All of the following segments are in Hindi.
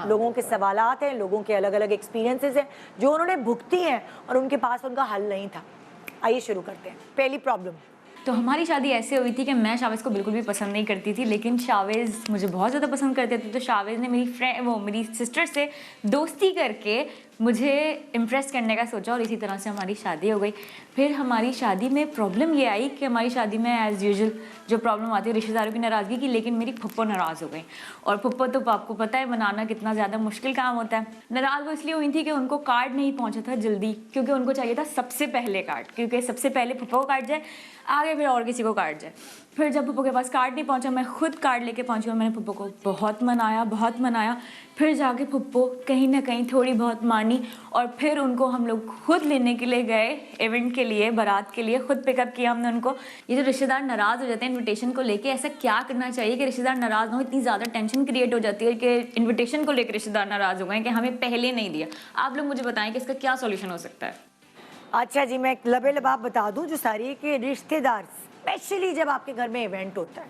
लोगों के सवालात हैं, लोगों के अलग अलग एक्सपीरियंसेस हैं जो उन्होंने भुगती हैं और उनके पास उनका हल नहीं था। आइए शुरू करते हैं। पहली प्रॉब्लम। तो हमारी शादी ऐसे हुई थी कि मैं शावेज़ को बिल्कुल भी पसंद नहीं करती थी, लेकिन शावेज़ मुझे बहुत ज़्यादा पसंद करते थे। तो शावेज़ ने मेरी सिस्टर से दोस्ती करके मुझे इम्प्रेस करने का सोचा और इसी तरह से हमारी शादी हो गई। फिर हमारी शादी में प्रॉब्लम ये आई कि हमारी शादी में एज़ यूजुअल जो प्रॉब्लम आती है रिश्तेदारों की नाराज़गी की, लेकिन मेरी फुप्पो नाराज़ हो गई। और फुप्पो तो आपको पता है मनाना कितना ज़्यादा मुश्किल काम होता है। नाराज़ वो इसलिए हुई थी कि उनको कार्ड नहीं पहुँचा था जल्दी, क्योंकि उनको चाहिए था सबसे पहले कार्ड, क्योंकि सबसे पहले फुप्पो को कार्ड जाए, आगे फिर और किसी को कार्ड जाए। फिर जब पप्पो के पास कार्ड नहीं पहुंचा, मैं खुद कार्ड लेके पहुंची और मैंने पप्पो को बहुत मनाया। फिर जाके पप्पो कहीं ना कहीं थोड़ी बहुत मानी और फिर उनको हम लोग खुद लेने के लिए गए इवेंट के लिए, बारात के लिए खुद पिकअप किया हमने उनको। ये जो रिश्तेदार नाराज़ हो जाते हैं इन्विटेशन को लेके, ऐसा क्या करना चाहिए कि रिश्तेदार नाराज़ ना हो? इतनी ज़्यादा टेंशन क्रिएट हो जाती है कि इन्विटेशन को लेकर रिश्तेदार नाराज़ हो गए कि हमें पहले नहीं दिया। आप लोग मुझे बताएं कि इसका क्या सोल्यूशन हो सकता है। अच्छा जी, मैं लबे-लबाब बता दूं जो सारी के रिश्तेदार, स्पेशली जब आपके घर में इवेंट होता है,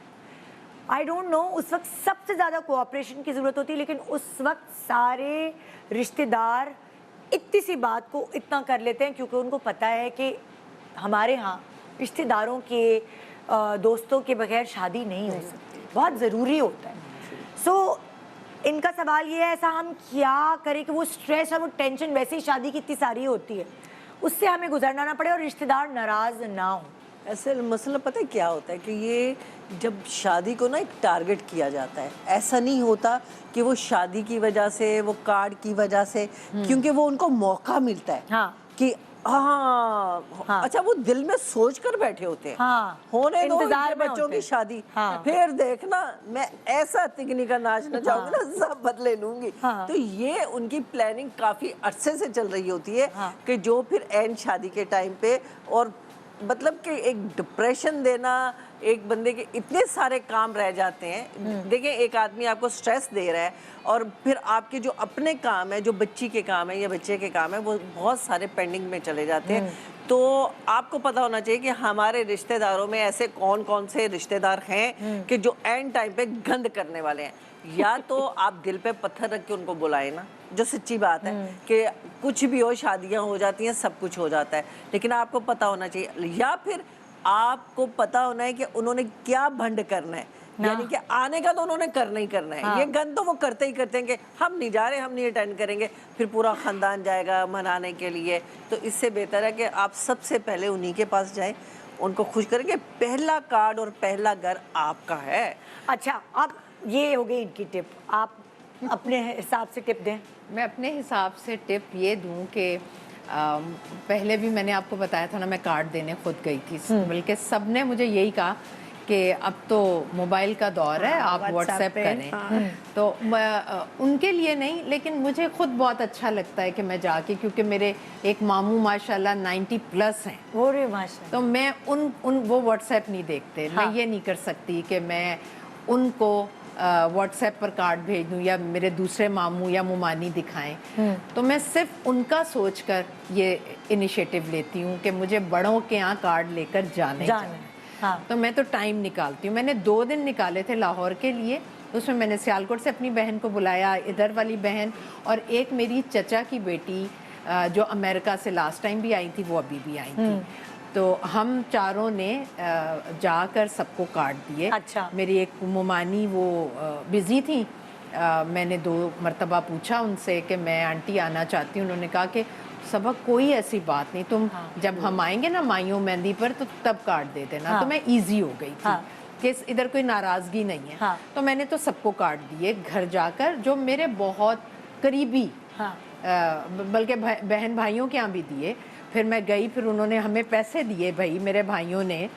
आई डोंट नो उस वक्त सबसे ज़्यादा कोऑपरेशन की ज़रूरत होती है, लेकिन उस वक्त सारे रिश्तेदार इतनी सी बात को इतना कर लेते हैं क्योंकि उनको पता है कि हमारे यहाँ रिश्तेदारों के दोस्तों के बगैर शादी नहीं हो सकती, बहुत ज़रूरी होता है। सो इनका सवाल ये है, ऐसा हम क्या करें कि वो स्ट्रेस और वो टेंशन, वैसे ही शादी की इतनी सारी होती है, उससे हमें गुजरना ना पड़े और रिश्तेदार नाराज ना हो। ऐसे मसला पता है क्या होता है कि ये जब शादी को ना एक टारगेट किया जाता है, ऐसा नहीं होता कि वो शादी की वजह से, वो कार्ड की वजह से, क्योंकि वो उनको मौका मिलता है। हाँ। कि हाँ। अच्छा, वो दिल में सोच कर बैठे होते हैं। हाँ। होने दो इंतजार में बच्चों होते की हैं। शादी। हाँ। फिर देखना मैं ऐसा तिगनी का नाच नचाऊंगी ना, सब बदले लूंगी। हाँ। तो ये उनकी प्लानिंग काफी अरसे से चल रही होती है। हाँ। कि जो फिर एंड शादी के टाइम पे, और मतलब कि एक डिप्रेशन देना, एक बंदे के इतने सारे काम रह जाते हैं। देखिए, एक आदमी आपको स्ट्रेस दे रहा है और फिर आपके जो अपने काम है, जो बच्ची के काम है या बच्चे के काम है, वो बहुत सारे पेंडिंग में चले जाते हैं। तो आपको पता होना चाहिए कि हमारे रिश्तेदारों में ऐसे कौन कौन से रिश्तेदार हैं कि जो एंड टाइम पे गंद करने वाले हैं। या तो आप दिल पे पत्थर रख के उनको बुलाए ना, जो सच्ची बात है कि कुछ भी हो, शादियां हो जाती हैं, सब कुछ हो जाता है, लेकिन आपको पता होना चाहिए। या फिर आपको पता होना है कि उन्होंने क्या भंड करना है, यानी कि आने का तो उन्होंने करना ही करना है। हाँ। ये गंद तो वो करते ही करते हैं कि हम नहीं जा रहे, हम नहीं अटेंड करेंगे, फिर पूरा खानदान जाएगा मनाने के लिए। तो इससे बेहतर है कि आप सबसे पहले उन्हीं के पास जाएं, उनको खुश करेंगे। पहला कार्ड और पहला घर आपका है। अच्छा, अब ये हो गई इनकी टिप, आप अपने हिसाब से टिप दें। मैं अपने हिसाब से टिप ये दूं कि पहले भी मैंने आपको बताया था ना, मैं कार्ड देने खुद गई थी, बल्कि सबने मुझे यही कहा कि अब तो मोबाइल का दौर है, आप व्हाट्सएप करें। तो उनके लिए नहीं, लेकिन मुझे खुद बहुत अच्छा लगता है कि मैं जाके, क्योंकि मेरे एक मामू माशाल्लाह 90+ हैं। वो रे माशाल्लाह। तो मैं वो व्हाट्सएप नहीं देखते। मैं ये नहीं कर सकती कि मैं उनको व्हाट्सएप पर कार्ड भेज दूँ या मेरे दूसरे मामू या मुमानी दिखाएं। तो मैं सिर्फ उनका सोचकर ये इनिशिएटिव लेती हूँ कि मुझे बड़ों के यहाँ कार्ड लेकर जाने। हाँ। तो मैं तो टाइम निकालती हूँ। मैंने 2 दिन निकाले थे लाहौर के लिए। उसमें मैंने सियालकोट से अपनी बहन को बुलाया, इधर वाली बहन, और एक मेरी चचा की बेटी जो अमेरिका से लास्ट टाइम भी आई थी, वो अभी भी आई थी। तो हम चारों ने जाकर सबको कार्ड दिए। अच्छा। मेरी एक मुमानी वो बिज़ी थी, मैंने 2 मरतबा पूछा उनसे कि मैं आंटी आना चाहती हूँ। उन्होंने कहा कि सबक कोई ऐसी बात नहीं, तुम जब हम आएंगे ना माइयों मेहंदी पर तो तब कार्ड दे देना। तो मैं ईजी हो गई थी कि इधर कोई नाराज़गी नहीं है। तो मैंने तो सबको कार्ड दिए घर जाकर, जो मेरे बहुत करीबी, बल्कि बहन भाइयों के यहाँ भी दिए। फिर मैं गई, फिर उन्होंने हमें पैसे दिए भाई, मेरे भाइयों ने।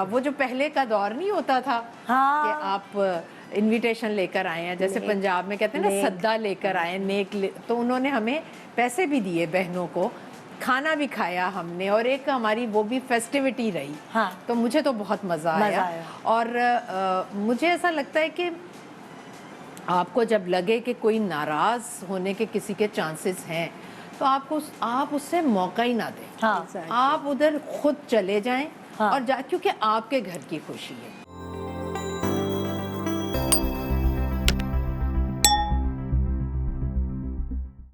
वो जो पहले का दौर नहीं होता था कि आप इनविटेशन लेकर आए हैं, जैसे पंजाब में कहते हैं ना सद्दा लेकर आए, तो उन्होंने हमें पैसे भी दिए, बहनों को खाना भी खाया हमने, और एक हमारी वो भी फेस्टिविटी रही। तो मुझे तो बहुत मज़ा आया। और मुझे ऐसा लगता है कि आपको जब लगे कि कोई नाराज़ होने के किसी के चांसेस हैं, तो आप उससे मौका ही ना दें। आप उधर खुद चले जाएं और क्योंकि आपके घर की खुशी है।